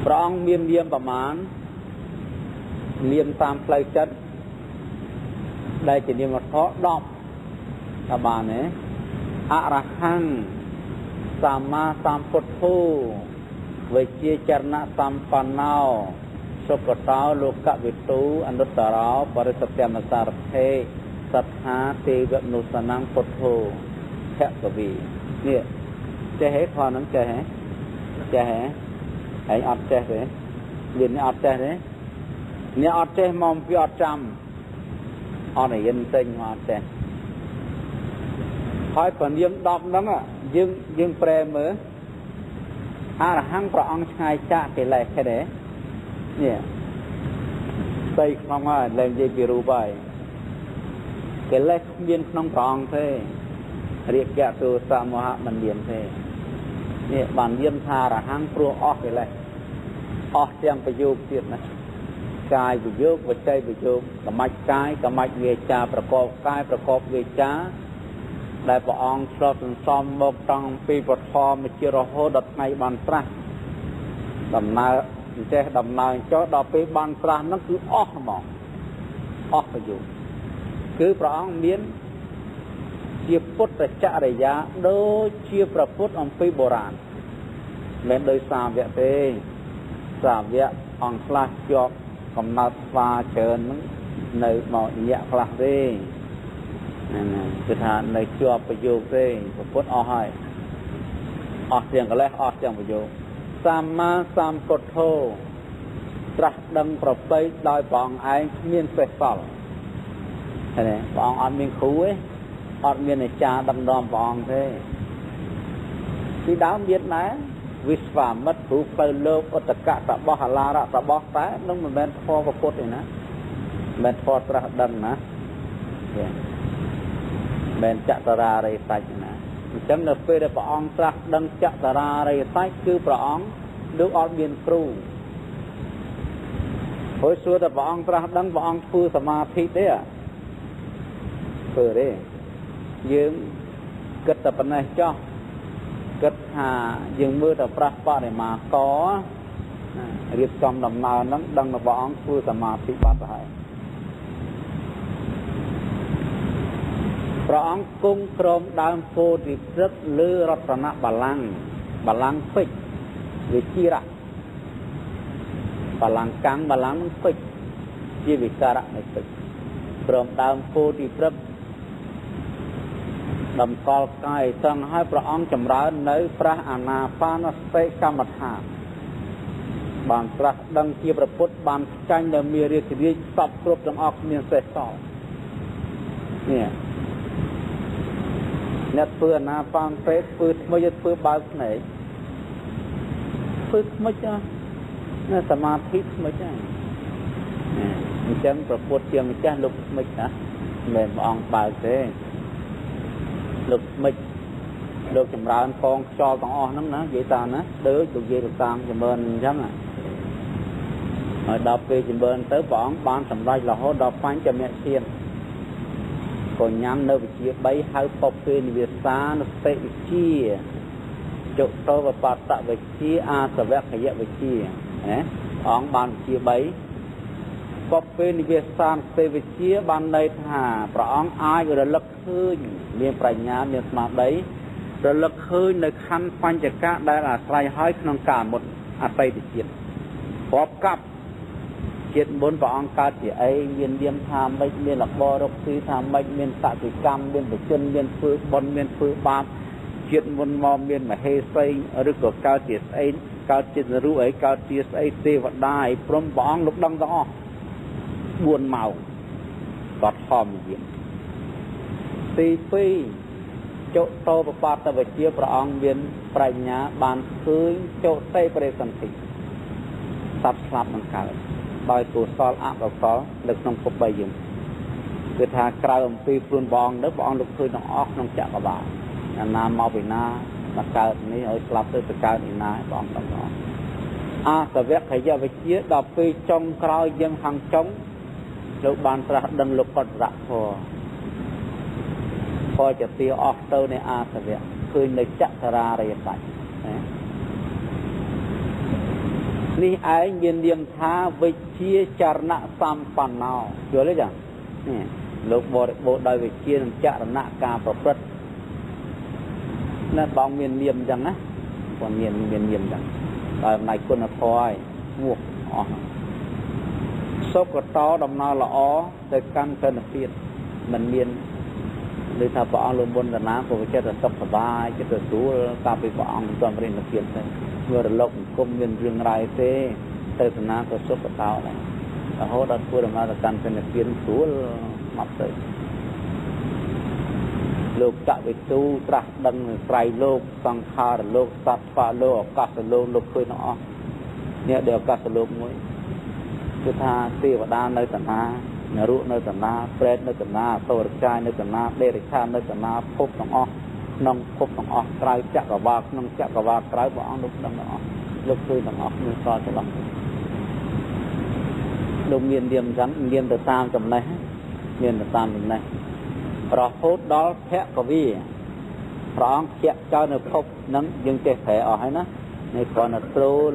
ព្រះអង្គមាននាមប្រមាណនាមតាមផ្លូវចិត្តដែលជានាមវត្ថុ10តបានទេអរហង្គសម្មាសម្ពុទ្ធោវិជ្ជាចរណៈសម្បណ្ណោសុគតោលោកវិទូអនុត្តរោបរិសទ្ធមសារថេសត្ថាទេវនុសនំពុទ្ធោភគវីនេះចេះហេខនឹងចេះហេចេះហេហើយអត់ចេះទេមានអត់ចេះទេអ្នកអត់ចេះមកពីអត់ចាំអត់រៀនទិញមកអត់ចេះហើយពនាម10ហ្នឹងយើងប្រែមើលអរហង្គព្រះអង្គឆ្ងាយចាកកិលេសឃើញទេនេះស្ដីក្នុងហើយលែងនិយាយពីរូបហើយកិលេសមានក្នុងព្រះអង្គទេរាគៈទោសៈមោហៈមិនមានទេនេះបានយាមថាអរហង្គព្រោះអស់កិលេសអស់ទាំងប្រយោគទៀតណាកាយប្រយោគវចីប្រយោគកម្មាច់កាយកម្មាច់វាចាប្រកបកាយប្រកបវាចាដែលព្រះអង្គឆ្លត់សន្សំមកតាំងពីពធមជារហូតដល់ថ្ងៃបានត្រាស់ដំណើរចេះដំណើរចុះដល់ពេលបានត្រាស់ហ្នឹងគឺអស់ហ្មងអស់ប្រយោជន៍គឺព្រះអង្គមានជាពុទ្ធចរិយាដូចជាព្រះពុទ្ធអំពីបុរាណមិនដោយសាវកទេសាវកអង្គខ្លះជាប់កំណត់ស្វាច្រើនហ្នឹងនៅមកញាក់ខ្លះទេគឺថានៅជាប់ប្រយោគទេព្រះពុទ្ធអស់ហើយអស់ទាំងកិលេសអស់ទាំងប្រយោគសម្មាសម្ពុទ្ធោត្រាស់ដឹងប្រពៃដោយព្រះអង្គឯងគ្មានសេះសល់ឃើញទេព្រះអង្គអត់មានគ្រូទេអត់មានអាចារ្យដឹកនាំព្រះអង្គទេពីដើមមានដែរវិស្វាមិត្រគ្រូផ្លូវលោកឧតកៈរបស់អឡារៈរបស់តែនឹងមិនមែនធម៌ព្រះពុទ្ធទេណាមិនមែនធម៌ត្រាស់ដឹងណាមិនចតរារិយសច្ចណាអញ្ចឹងនៅពេលដែលព្រះអង្គត្រាស់ដឹងចតរារិយសច្ចគឺព្រះអង្គដូចអត់មានគ្រូហើយសួរតែព្រះអង្គត្រាស់ដឹងព្រះអង្គធ្វើសមាធិទេធ្វើទេយើងគិតតែប៉ុណ្ណេះចោះគិតថាយើងមើលតែប្រះបរិមាករៀបចំដំណើរហ្នឹងដឹងថាព្រះអង្គធ្វើសមាធិបាត់ទៅហើយព្រះអង្គគង់ក្រោមដើមពោធិព្រឹក្សលើរតនបល្ល័ង្កបល្ល័ង្កពេជ្រវិជារៈបល្ល័ង្កាំងបល្ល័ង្កនឹងពេជ្រជាវិការៈនៃពេជ្រក្រោមដើមពោធិព្រឹក្សតម្កល់កាយត្រង់ឲ្យព្រះអង្គចម្រើននៅព្រះអានាបានសតិកម្មដ្ឋានបានត្រាស់ដឹងជាព្រះពុទ្ធបានចាញ់នៅមានរាជរាជសពគ្រប់ទាំងអស់គ្មានសេះសល់នេះអ្នកធ្វើអាណាបានពេកធ្វើថ្មីធ្វើបើកភ្នែកធ្វើថ្មីចានៅសមាធិថ្មីចាអញ្ចឹងព្រះពុទ្ធជាម្ចាស់លោកថ្មីណាមិនព្រះអង្គបើកទេលោកថ្មីលោកចម្រើនផងខ្យល់ទាំងអស់ហ្នឹងណានិយាយតាមណាដូចលោកនិយាយទៅតាមចម្រើនអញ្ចឹងហើយដល់ពេលចម្រើនទៅព្រះអង្គបានសម្រេចរហូតដល់បញ្ចមៈធានក៏ញ៉ាំនៅវិជា3ហៅពពេនិវាសានុស្តិវិជាចុតោវបតវិជាអាសវគយវិជាណាអង្គបានវិជា3ពពេនិវាសានុស្តិវិជាបានន័យថាព្រះអង្គអាចរលឹកឃើញមានប្រាជ្ញាមានស្មារតីរលឹកឃើញនៅខណ្ឌបញ្ចកៈដែលអាស្រ័យហើយក្នុងកាលមុនអតីតជាតិរាប់កាប់ជាតិមុនព្រះអង្គកើតជាអីមាននាមថាម៉េចមានលបរកស៊ីថាម៉េចមានសតិកម្មមានបជនមានធ្វើបុណ្យមានធ្វើបាបជាតិមុនមកមានមហេសីឬក៏កើតជាស្អីកើតជានរុអីកើតជាស្អីទេវតាអីព្រមព្រះអង្គលោកដឹងទាំងអស់4ម៉ោងបត់ធម្មយាទី2ចុតោបបតវិជាព្រះអង្គមានប្រាជ្ញាបានឃើញចុតេបរិសន្ធិសត្វស្លាប់មិនកើតដោយកុសលអកុសលនៅក្នុងភព3យើងគឺថាក្រៅអំពីខ្លួនព្រះអង្គទៅព្រះអង្គលោកឃើញទាំងអស់ក្នុងចក្រវាឡអាណាមកពីណាមកកើតនេះឲ្យស្លាប់ទៅកើតឯណាព្រះអង្គទាំងអស់អាសវគយវិជាដល់ពេលចុងក្រោយយើងខាងចុងលោកបានត្រាស់ដឹងលោកកតរៈធរក៏ជាទីអស់ទៅនៃអាសវៈឃើញនៅចក្រារិយសច្ច នេះឯងមាននាមថាវិជាចរណៈសម្បណ្ណោយល់ទេចានេះលោកបរិបូរដោយវិជានិងចរណៈការប្រព្រឹត្តណាបងមាននាមអញ្ចឹងណាបងមាននាមអញ្ចឹងដោយអំណាចគុណធម៌ហើយងួកអស់សុខតដំណើរល្អទៅកាន់ទៅនិព្វានមិនមានឬថាព្រះអង្គលោកបុណ្យណាក៏វិចិត្រសុខសប្បាយចិត្តស្រួលតាពីព្រះអង្គមិនទាន់រៀននិព្វានទេមើលរលកគុំមានរឿងរ៉ាវទេទៅស្នាក៏សុខតដែររហូតដល់ធ្វើដំណើរទៅកាន់ទៅនិព្វានស្រួលមកទៅលោកតវិទូត្រាស់ដឹងត្រៃលោកសង្ខារលោកសត្វលោកឱកាសលោកលោកឃើញទាំងអស់នេះដែលឱកាសលោកមួយគឺថាទេវតានៅតាណានរុនៅតាណាប្រេតនៅតាណាសូរកាយនៅតាណាដេរិខានៅតាណាភពទាំងអស់ក្នុងភពទាំងអស់ក្រៅចក្រវាលក្នុងចក្រវាលក្រៅព្រះអង្គលោកដឹងទាំងអស់លោកឃើញទាំងអស់មានសល់ច្រឡំលោកមាននាមអញ្ចឹងមានទៅតាមចំណេះមានទៅតាមចំណេះរហូតដល់ភគវីព្រះអង្គជាចោលនៅភពនឹងយើងចេះប្រែអស់ហើយណានេះគ្រាន់តែត្រួល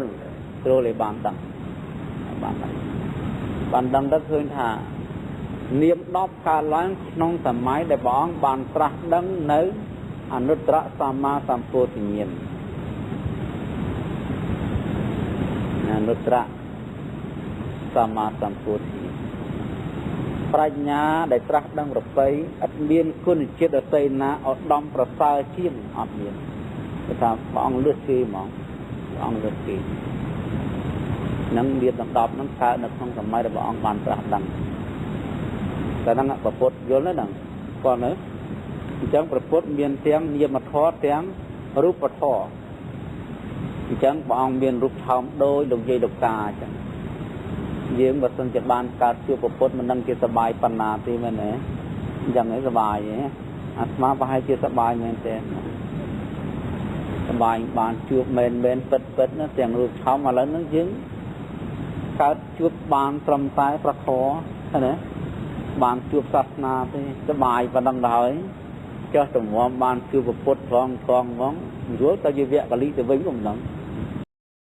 ឲ្យបានដឹងបានដឹងទៅឃើញថានាម10កើតឡើងក្នុងសម័យដែលព្រះអង្គបានត្រាស់ដឹងនៅអនុត្តរសម្មាសម្ពោធិញ្ញាណអនុត្តរសម្មាសម្ពោធិញ្ញាណប្រាជ្ញាដែលត្រាស់ដឹងប្រពៃឥតមានគុណជាតិដតីណាឧត្តមប្រសើរជាងអត់មានគឺថាព្រះអង្គលើសគេហ្មងព្រះអង្គលើសគេនឹងមានទាំង10ហ្នឹងកើតនៅក្នុងសម័យរបស់អង្គបានត្រាស់ដឹងតែហ្នឹងប្រពុតយល់ទេហ្នឹងគាត់នៅអញ្ចឹងប្រពុតមានទាំងនាមធម៌ទាំងរូបធម៌អញ្ចឹងព្រះអង្គមានរូបថោមដោយលោកយាយលោកតាអញ្ចឹងយើងបើសិនជាបានកើតជួបប្រពុតមិនដឹងជាសប្បាយប៉ុណ្ណាទេមែនទេអញ្ចឹងឯងសប្បាយទេអាត្មាប្រហែលជាសប្បាយមែនទេសប្បាយបានជួបមែនពិតណាទាំងរូបថោមឥឡូវហ្នឹងយើងកើតជួបបានត្រឹមតែប្រធរណាបានជួបសាសនាទេសប្បាយប៉ុណ្ណឹងទៅហើយចុះតម្រាំបានជួបពុទ្ធផងយល់ទៅជាវគ្គកលិទៅវិញក៏មិនដឹង